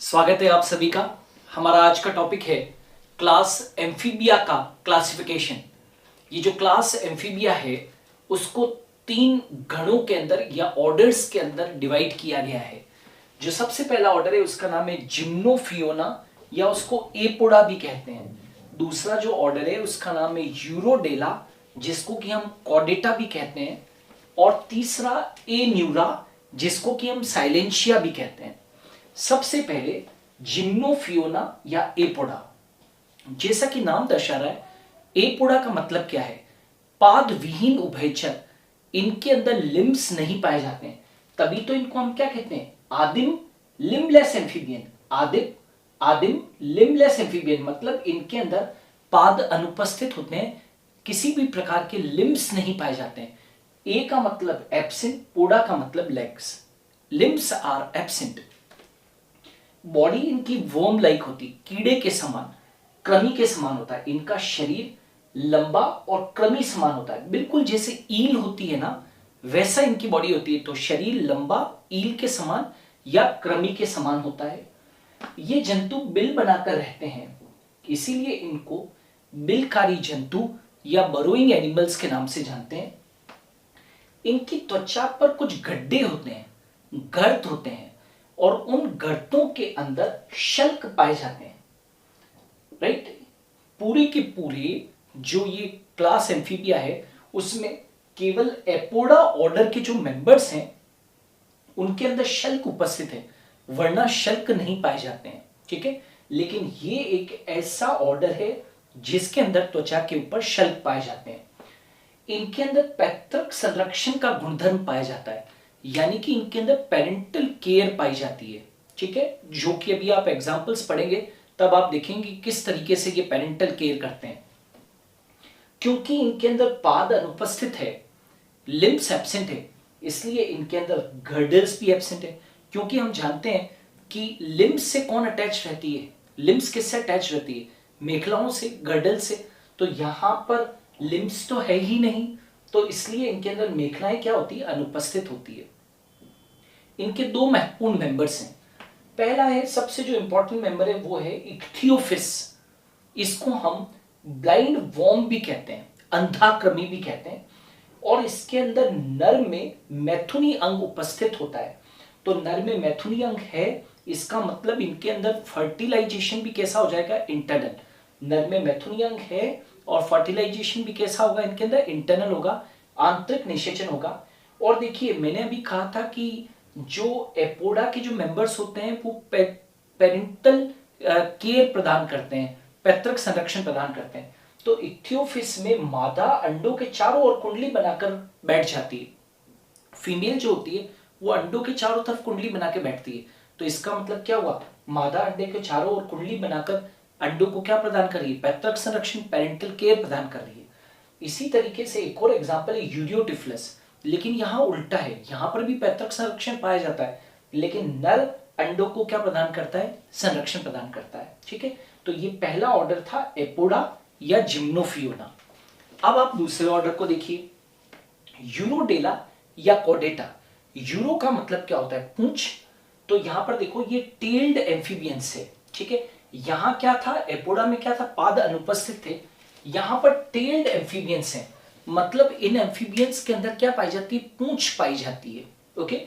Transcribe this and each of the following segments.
स्वागत है आप सभी का। हमारा आज का टॉपिक है क्लास एम्फीबिया का क्लासिफिकेशन। ये जो क्लास एम्फीबिया है उसको तीन गणों के अंदर या ऑर्डर्स के अंदर डिवाइड किया गया है। जो सबसे पहला ऑर्डर है उसका नाम है जिम्नोफियोना या उसको एपोडा भी कहते हैं। दूसरा जो ऑर्डर है उसका नाम है यूरोडेला जिसको कि हम कॉर्डेटा भी कहते हैं। और तीसरा ए न्यूरा जिसको कि हम साइलेंशिया भी कहते हैं। सबसे पहले जिम्नोफियोना या एपोडा। जैसा कि नाम दर्शा रहा है, एपोडा का मतलब क्या है? पाद विहीन उभयचर। इनके अंदर लिम्स नहीं पाए जाते हैं, तभी तो इनको हम क्या कहते हैं? आदिम लिम्बलेस एम्फीबियन। आदिम लिम्बलेस एम्फीबियन मतलब इनके अंदर पाद अनुपस्थित होते हैं, किसी भी प्रकार के लिम्स नहीं पाए जाते हैं। ए का मतलब एब्सेंट, पोडा का मतलब legs. Limbs are absent. Body इनकी वर्म लाइक होती, कीड़े के समान, कृमि के समान होता है। इनका शरीर लंबा और कृमि समान होता है, बिल्कुल जैसे ईल होती है ना, वैसा इनकी बॉडी होती है। तो शरीर लंबा, ईल के समान या कृमि के समान होता है। ये जंतु बिल बनाकर रहते हैं, इसीलिए इनको बिलकारी जंतु या बरोइंग एनिमल्स के नाम से जानते हैं। इनकी त्वचा पर कुछ गड्ढे होते हैं, गर्त होते हैं, और उन गर्तों के अंदर शल्क पाए जाते हैं। राइट? पूरे के पूरे जो ये क्लास एम्फीबिया है उसमें केवल एपोडा ऑर्डर के जो मेंबर्स हैं उनके अंदर शल्क उपस्थित है, वरना शल्क नहीं पाए जाते हैं। ठीक है, लेकिन ये एक ऐसा ऑर्डर है जिसके अंदर त्वचा के ऊपर शल्क पाए जाते हैं। इनके अंदर पैतृक संरक्षण का गुणधर्म पाया जाता है, यानी कि इनके अंदर पेरेंटल केयर पाई जाती है। ठीक है, जो कि अभी आप एग्जांपल्स पढ़ेंगे तब आप देखेंगे किस तरीके से ये पेरेंटल केयर करते हैं। क्योंकि इनके अंदर पाद अनुपस्थित है, लिम्स एब्सेंट है, इसलिए इनके अंदर गर्डल्स भी एब्सेंट है। क्योंकि हम जानते हैं कि लिम्स से कौन अटैच रहती है? लिम्स किससे अटैच रहती है? मेखलाओं से, गर्डल से। तो यहां पर लिम्स तो है ही नहीं, तो इसलिए इनके अंदर मेखलाएं क्या होती है? अनुपस्थित होती है। इनके दो महत्वपूर्ण मेंबर्स हैं। पहला है, सबसे जो इंपॉर्टेंट मेंबर है वो है इक्थियोफिस। इसको हम ब्लाइंड वॉर्म भी कहते हैं, अंधाकृमि भी कहते हैं। और इसके अंदर नर में मैथुनी अंग उपस्थित होता है। तो नर में मैथुनी अंग है, इसका मतलब इनके अंदर फर्टिलाइजेशन भी कैसा हो जाएगा? इंटरनल। नर में मैथुनी अंग है और फर्टिलाइजेशन भी कैसा होगा? इनके अंदर इंटरनल होगा, आंतरिक निषेचन होगा। और देखिए, मैंने अभी कहा था कि जो एपोडा के जो मेंबर्स होते हैं वो पेरेंटल केयर प्रदान करते हैं, पैतृक संरक्षण प्रदान करते हैं। तो इक्थियोफिस में मादा अंडों के चारों ओर कुंडली बनाकर बैठ जाती है। फीमेल जो होती है वो अंडों के चारों तरफ कुंडली बना के बैठती है। तो इसका मतलब क्या हुआ? मादा अंडे के चारों ओर कुंडली बनाकर अंडों को क्या प्रदान कर रही है? पैतृक संरक्षण, पेरेंटल केयर प्रदान कर रही है। इसी तरीके से एक और एग्जाम्पल है यूरियोटिफिलस, लेकिन यहां उल्टा है। यहां पर भी पैतृक संरक्षण पाया जाता है, लेकिन नर अंडों को क्या प्रदान करता है? संरक्षण प्रदान करता है। ठीक है, तो ये पहला ऑर्डर था एपोडा या जिम्नोफियोना। अब आप दूसरे ऑर्डर को देखिए, यूरोडेला या कॉर्डेटा। यूरो का मतलब क्या होता है? पूंछ। तो यहां पर देखो, ये टेल्ड एम्फीबियंस है। ठीक है, यहां क्या था? एपोडा में क्या था? पाद अनुपस्थित थे। यहां पर टेल्ड एम्फीबियंस है, मतलब इन एम्फीबियंस के अंदर क्या पाई जाती है? पूंछ पाई जाती है। ओके,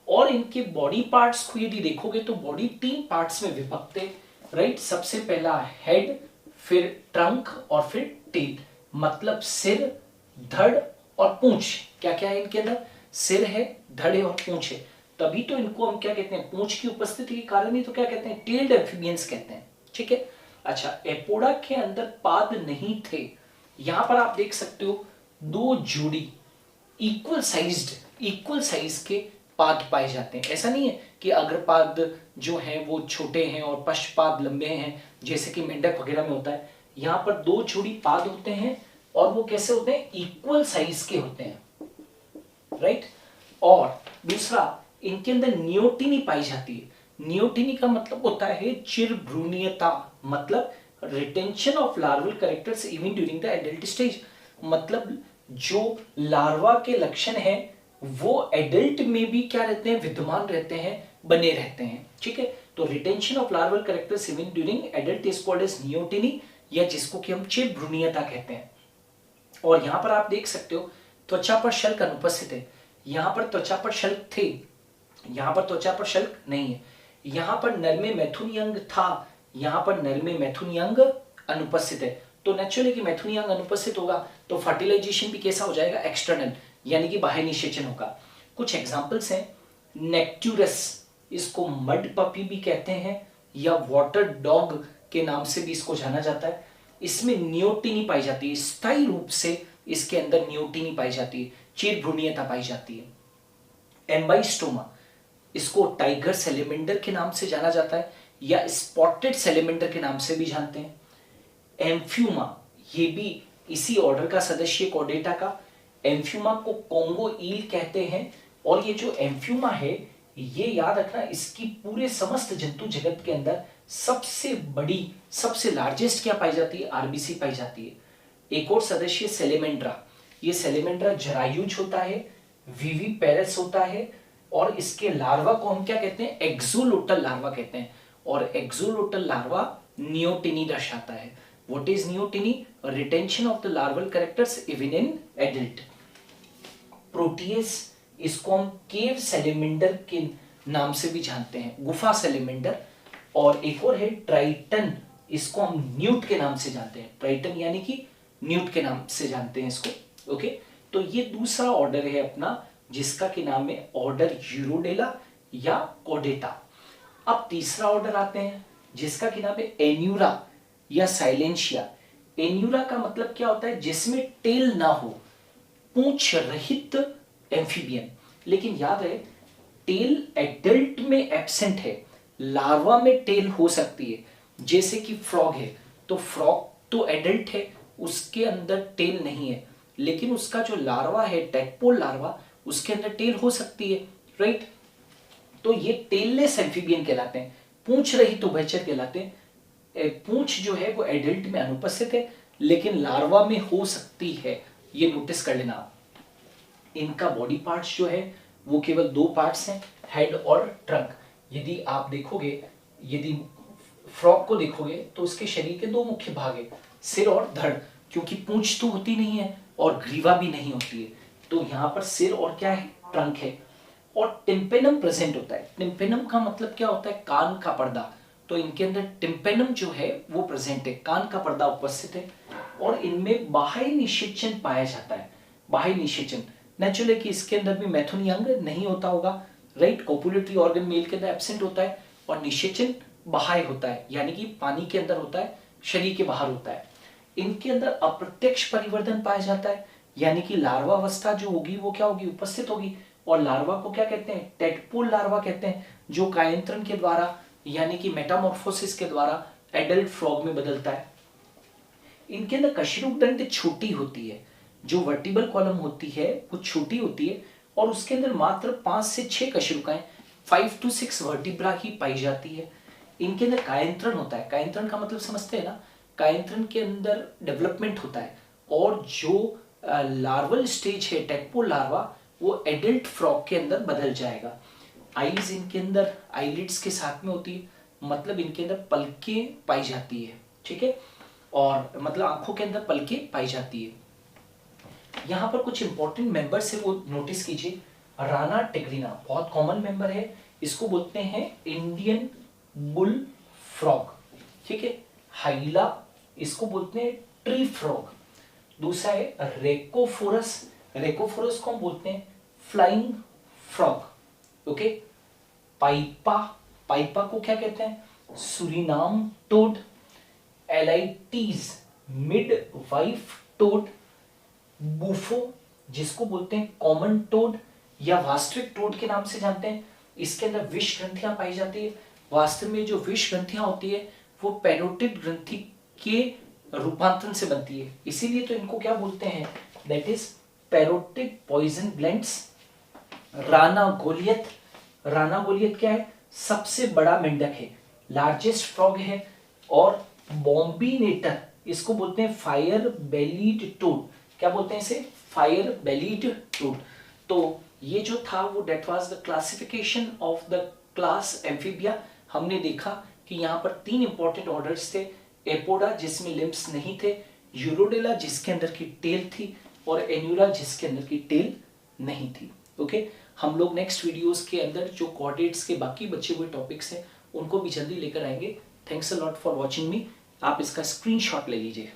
और इनके बॉडी पार्ट्स को यदि देखोगे तो बॉडी तीन पार्ट्स में विभक्त है। राइट? सबसे पहला हेड, फिर ट्रंक और फिर टेल। मतलब सिर, धड़ और पूंछ। क्या क्या है इनके अंदर? सिर है, धड़ है और पूंछ है। तभी तो इनको हम क्या कहते हैं? पूंछ की उपस्थिति के कारण ही तो क्या कहते हैं? टेल्ड एम्फीबियंस कहते हैं। ठीक है, अच्छा, एपोडा के अंदर पाद नहीं थे। यहां पर आप देख सकते हो दो जोड़ी इक्वल साइज के पाद पाए जाते हैं। ऐसा नहीं है कि अग्रपाद जो है वो छोटे हैं और पश्चपाद लंबे हैं, जैसे कि मेंढक वगैरह में होता है। यहां पर दो जोड़ी पाद होते हैं और वो कैसे होते हैं? इक्वल साइज के होते हैं। राइट? और दूसरा, इनके अंदर नियोटिनी पाई जाती है। नियोटिनी का मतलब होता है चिरभ्रूणीयता, मतलब retention of larval characters even during the adult stage. मतलब जो लार्वा के लक्षण है वो एडल्ट में भी क्या रहते हैं? विद्यमान रहते हैं, बने रहते हैं। ठीक है, तो retention of larval characters even during adult is called as neoteny, या जिसको कि हम चेप भ्रूणीयता कहते हैं। और यहां पर आप देख सकते हो त्वचा पर शल्क अनुपस्थित है। यहां पर त्वचा पर शल्क थे, यहां पर त्वचा पर शल्क नहीं है। यहां पर नर में मैथुनी अंग था, यहां पर नर में मैथुनी अंग अनुपस्थित है। तो नेचुरली कि मैथुनी अंग अनुपस्थित होगा तो फर्टिलाइजेशन भी कैसा हो जाएगा, एक्सटर्नल, यानी कि बाह्य निषेचन होगा। कुछ एग्जांपल्स हैं, नेक्ट्यूरस, इसको मड पपी भी कहते हैं या वाटर डॉग के नाम से भी इसको जाना जाता है। इसमें नियोटिनी पाई जाती है, स्थायी रूप से इसके अंदर नियोटिनी पाई जाती है, चीर भ्रूणीयता पाई जाती है। एम्बाइस्टोमा, इसको टाइगर सेलेमेंडर के नाम से जाना जाता है या स्पॉटेड सेलेमेंडर के नाम से भी जानते हैं। एम्फ्यूमा, ये भी इसी ऑर्डर का सदस्य, कॉर्डेटा का। एम्फ्यूमा को कोंगो ईल कहते हैं। और ये जो एम्फ्यूमा है, ये याद रखना, इसकी पूरे समस्त जंतु जगत के अंदर सबसे बड़ी, सबसे लार्जेस्ट क्या पाई जाती है, आरबीसी पाई जाती है। एक और सदस्य सेलेमेंड्रा, ये सेलेमेंड्रा जरायुज होता है, विवी पेरेस होता है, और इसके लार्वा को हम क्या कहते हैं, एक्सोलोटल लार्वा कहते हैं। और एक्सोलोटल लार्वा नियोटिनी दर्शाता है। What is neoteny? Retention of the larval characters even in adult. Proteus, इसको हम केव सेलेमेंडर के नाम से भी जानते हैं, गुफा सेलेमेंडर। और एक और है ट्राइटन, इसको हम न्यूट के नाम से जानते हैं, ट्राइटन यानी कि न्यूट के नाम से जानते हैं इसको। ओके, तो ये दूसरा ऑर्डर है अपना, जिसका के नाम है ऑर्डर यूरोडेला या कॉर्डेटा। अब तीसरा ऑर्डर आते हैं, जिसका के नाम है एन्यूरा या साइलेंशिया। एन्यूरा का मतलब क्या होता है, जिसमें टेल ना हो, पूंछ रहित एम्फीबियन। लेकिन याद रहे, टेल एडल्ट में एब्सेंट है, लार्वा में टेल हो सकती है। जैसे कि फ्रॉग है, तो फ्रॉग तो एडल्ट है, उसके अंदर टेल नहीं है, लेकिन उसका जो लार्वा है, टैडपोल लार्वा, उसके अंदर टेल हो सकती है, राइट। तो ये टेललेस एम्फीबियन कहलाते हैं, पूंछ रहित उभयचर कहलाते हैं। पूंछ जो है वो एडल्ट में अनुपस्थित है, लेकिन लार्वा में हो सकती है, ये नोटिस कर लेना आप। इनका बॉडी पार्ट्स जो है वो केवल दो पार्ट्स हैं, हेड और ट्रंक। यदि आप देखोगे, यदि फ्रॉग को देखोगे तो उसके शरीर के दो मुख्य भाग है, सिर और धड़, क्योंकि पूंछ तो होती नहीं है और ग्रीवा भी नहीं होती है, तो यहाँ पर सिर और क्या है, ट्रंक है। और टिम्पेनम प्रेजेंट होता है। टिम्पेनम का मतलब क्या होता है, कान का पर्दा। तो इनके अंदर टिम्पेनम जो है वो प्रेजेंट है, कान का पर्दा उपस्थित है। और इनमें बाह्य निषेचन पाया जाता है। बाह्य निषेचन नेचुरली कि इसके अंदर भी मैथुनी अंग नहीं होता होगा, राइट। कोपुलेटरी ऑर्गन मेल के अंदर एब्सेंट होता है, और निषेचन बाह्य होता है, यानी कि पानी के अंदर होता है, शरीर के बाहर होता है। इनके अंदर अप्रत्यक्ष परिवर्तन पाया जाता है, यानी कि लार्वा अवस्था जो होगी वो क्या होगी, उपस्थित होगी। और लार्वा को क्या कहते हैं, टेडपोल लार्वा कहते हैं, जो कायंत्रण के द्वारा यानी कि मेटामॉर्फोसिस के द्वारा एडल्ट फ्रॉग में बदलता है। इनके अंदर कशेरुक दंड छोटी होती है, जो वर्टिबल कॉलम होती है वो छोटी होती है, और उसके अंदर मात्र 5 से 6 कशेरुकाएं, 5 to 6 वर्टिब्रा ही पाई जाती है। इनके अंदर कायंत्रण होता है। कायंत्रण का मतलब समझते हैं ना, कायंत्रण के अंदर डेवलपमेंट होता है, और जो लार्वल स्टेज है टेडपोल लार्वा, वो एडल्ट फ्रॉग के अंदर बदल जाएगा। आईज इनके अंदर आईलिड्स के साथ में होती है, मतलब इनके अंदर पलकें पाई जाती है, ठीक है, और मतलब आंखों के अंदर पलकें पाई जाती है। यहाँ पर कुछ इंपॉर्टेंट मेंबर्स है वो नोटिस कीजिए। राना टिग्रिना बहुत कॉमन मेंबर है, इसको बोलते हैं इंडियन बुल फ्रॉग, ठीक है। हाइला, इसको बोलते हैं ट्री फ्रॉग। दूसरा है रेकोफोरस, रेकोफोरस को हम बोलते हैं flying frog, okay. Pipa, Pipa को क्या कहते हैं, Surinam toad. Alytes, midwife toad. Bufo, जिसको बोलते हैं कॉमन टोड या वास्ट्रिक टोड के नाम से जानते हैं, इसके अंदर विष ग्रंथियां पाई जाती है। वास्तव में जो विष ग्रंथियां होती है वो पैरोटिड ग्रंथि के रूपांतरण से बनती है, इसीलिए तो इनको क्या बोलते हैं, that is parotoid poison glands. Rana goliath, Rana goliath क्या है, सबसे बड़ा मेंढक है, लार्जेस्ट फ्रॉग है। और बॉम्बिनेटर, इसको बोलते हैं फायर बेलीड टोड। क्या बोलते हैं इसे, फायर बेलीड टोड। तो ये जो था वो that was the classification of the class amphibia. हमने देखा कि यहाँ पर 3 इंपॉर्टेंट ऑर्डर्स थे, एपोडा जिसमें लिम्ब्स नहीं थे, यूरोडेला जिसके अंदर की टेल थी, और एन्यूला जिसके अंदर की टेल नहीं थी। ओके, हम लोग नेक्स्ट वीडियोस के अंदर जो कॉर्डेट्स के बाकी बचे हुए टॉपिक्स हैं उनको भी जल्दी लेकर आएंगे। Thanks a lot for watching मी। आप इसका स्क्रीनशॉट ले लीजिए।